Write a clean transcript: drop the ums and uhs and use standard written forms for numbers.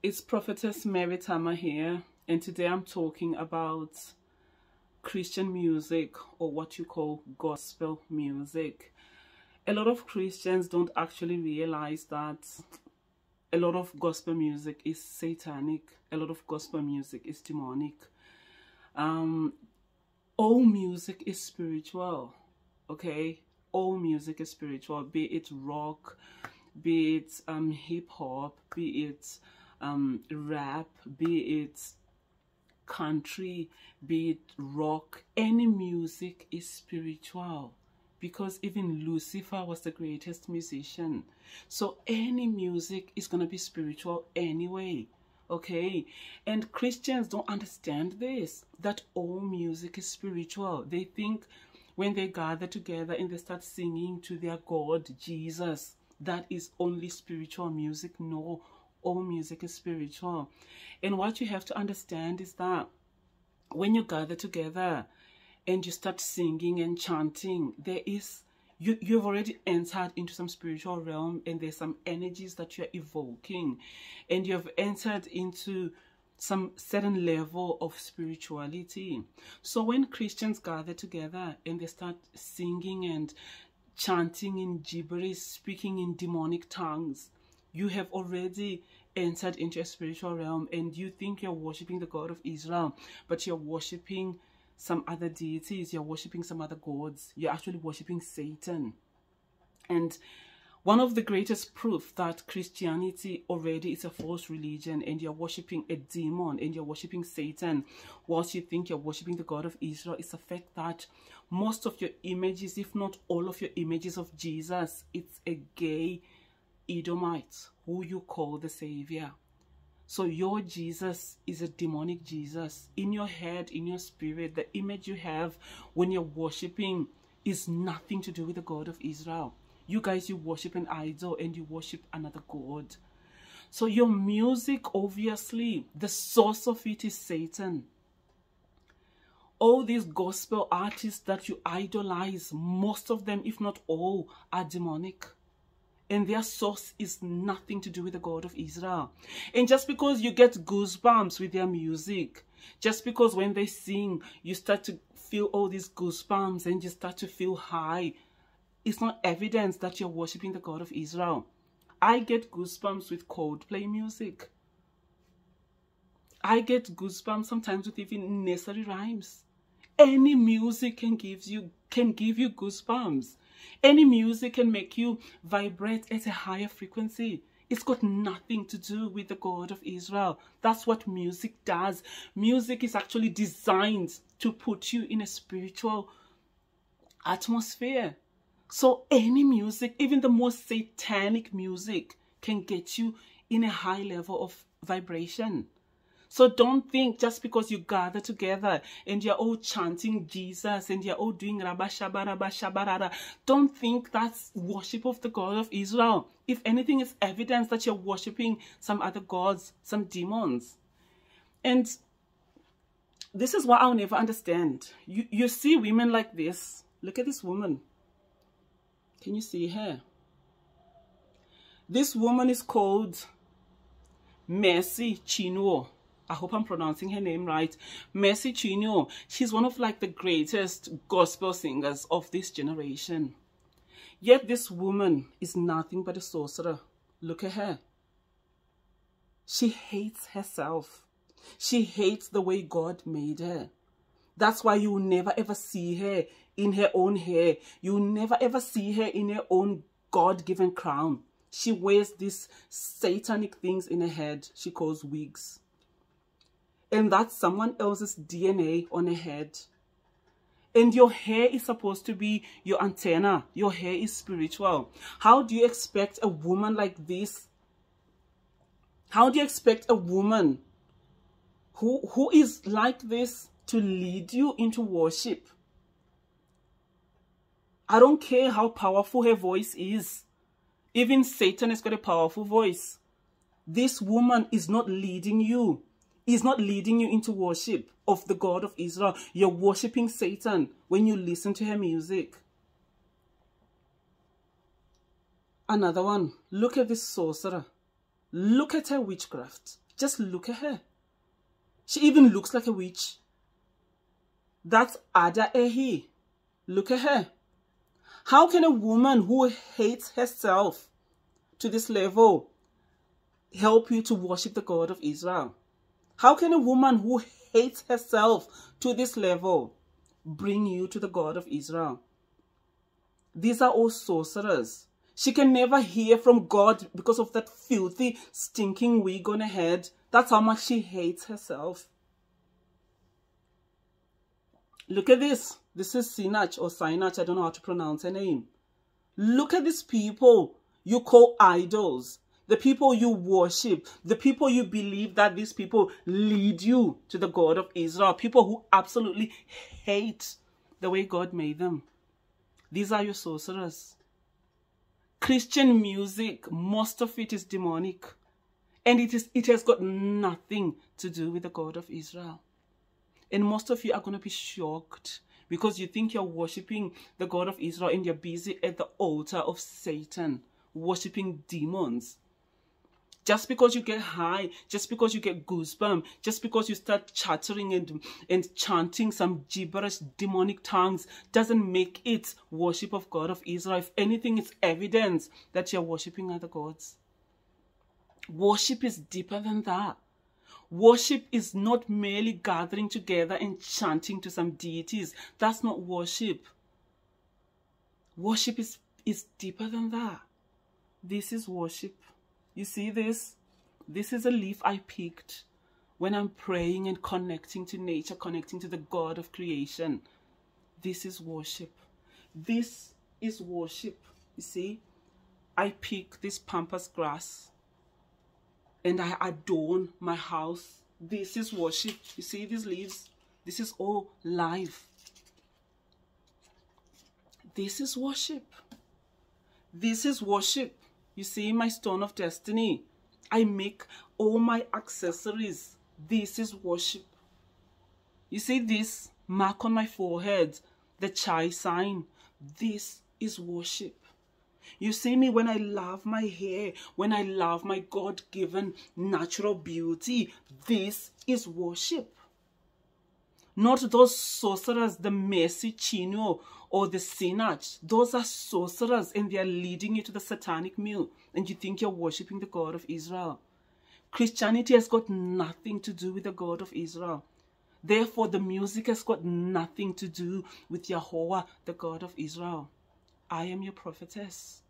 It's Prophetess Mary Tama here, and today I'm talking about Christian music, or what you call gospel music. A lot of Christians don't actually realize that a lot of gospel music is satanic, a lot of gospel music is demonic. All music is spiritual, okay? All music is spiritual, be it rock, be it hip-hop, be it rap, be it country, be it rock. Any music is spiritual, because even Lucifer was the greatest musician. So any music is going to be spiritual anyway, okay? And Christians don't understand this, that all music is spiritual. They think when they gather together and they start singing to their God, Jesus, that is only spiritual music. No, all music is spiritual. And what you have to understand is that when you gather together and you start singing and chanting, there is, you've already entered into some spiritual realm, and there's some energies that you're evoking, and you've entered into some certain level of spirituality. So when Christians gather together and they start singing and chanting in gibberish, speaking in demonic tongues, you have already entered into a spiritual realm, and you think you're worshiping the God of Israel, but you're worshiping some other deities, you're worshiping some other gods. You're actually worshiping Satan. And one of the greatest proof that Christianity already is a false religion, and you're worshiping a demon, and you're worshiping Satan, whilst you think you're worshiping the God of Israel, is the fact that most of your images, if not all of your images of Jesus, it's a gay Edomite who you call the Savior. So your Jesus is a demonic Jesus. In your head, in your spirit, the image you have when you're worshiping is nothing to do with the God of Israel. You guys, you worship an idol and you worship another God. So your music, obviously, the source of it is Satan. All these gospel artists that you idolize, most of them, if not all, are demonic. And their source is nothing to do with the God of Israel. And just because you get goosebumps with their music, just because when they sing, you start to feel all these goosebumps and you start to feel high, it's not evidence that you're worshiping the God of Israel. I get goosebumps with Coldplay music. I get goosebumps sometimes with even nursery rhymes. Any music can give you goosebumps. Any music can make you vibrate at a higher frequency. It's got nothing to do with the God of Israel. That's what music does. Music is actually designed to put you in a spiritual atmosphere. So any music, even the most satanic music, can get you in a high level of vibration. So don't think just because you gather together and you're all chanting Jesus and you're all doing Rabba Shabba Rabba Shabba Rara, don't think that's worship of the God of Israel. If anything, it's evidence that you're worshiping some other gods, some demons. And this is what I'll never understand. You see women like this. Look at this woman. Can you see her? This woman is called Mercy Chinwo. I hope I'm pronouncing her name right. Mercy Chinwo. She's one of like the greatest gospel singers of this generation. Yet this woman is nothing but a sorcerer. Look at her. She hates herself. She hates the way God made her. That's why you will never ever see her in her own hair. You will never ever see her in her own God-given crown. She wears these satanic things in her head. She calls wigs. And that's someone else's DNA on her head. And your hair is supposed to be your antenna. Your hair is spiritual. How do you expect a woman like this? How do you expect a woman who is like this to lead you into worship? I don't care how powerful her voice is. Even Satan has got a powerful voice. This woman is not leading you. Is not leading you into worship of the God of Israel. You're worshiping Satan when you listen to her music. Another one. Look at this sorcerer. Look at her witchcraft. Just look at her. She even looks like a witch. That's Ada Ehi. Look at her. How can a woman who hates herself to this level help you to worship the God of Israel? How can a woman who hates herself to this level bring you to the God of Israel? These are all sorcerers. She can never hear from God because of that filthy, stinking wig on her head. That's how much she hates herself. Look at this. This is Sinach or Sinach. I don't know how to pronounce her name. Look at these people you call idols. The people you worship. The people you believe that these people lead you to the God of Israel. People who absolutely hate the way God made them. These are your sorcerers. Christian music, most of it is demonic. And it has got nothing to do with the God of Israel. And most of you are going to be shocked because you think you're worshipping the God of Israel and you're busy at the altar of Satan, worshipping demons. Just because you get high, just because you get goosebumps, just because you start chattering and chanting some gibberish demonic tongues doesn't make it worship of God of Israel. If anything, it's evidence that you're worshipping other gods. Worship is deeper than that. Worship is not merely gathering together and chanting to some deities. That's not worship. Worship is deeper than that. This is worship. You see this? This is a leaf I picked when I'm praying and connecting to nature, connecting to the God of creation. This is worship. This is worship. You see? I pick this pampas grass and I adorn my house. This is worship. You see these leaves? This is all life. This is worship. This is worship. You see my stone of destiny. I make all my accessories. This is worship. You see this mark on my forehead, the chai sign. This is worship. You see me when I love my hair, when I love my God-given natural beauty. This is worship. Not those sorcerers, the Messi Chino or the Sinach. Those are sorcerers and they are leading you to the satanic meal. And you think you're worshipping the God of Israel. Christianity has got nothing to do with the God of Israel. Therefore, the music has got nothing to do with Yahweh, the God of Israel. I am your prophetess.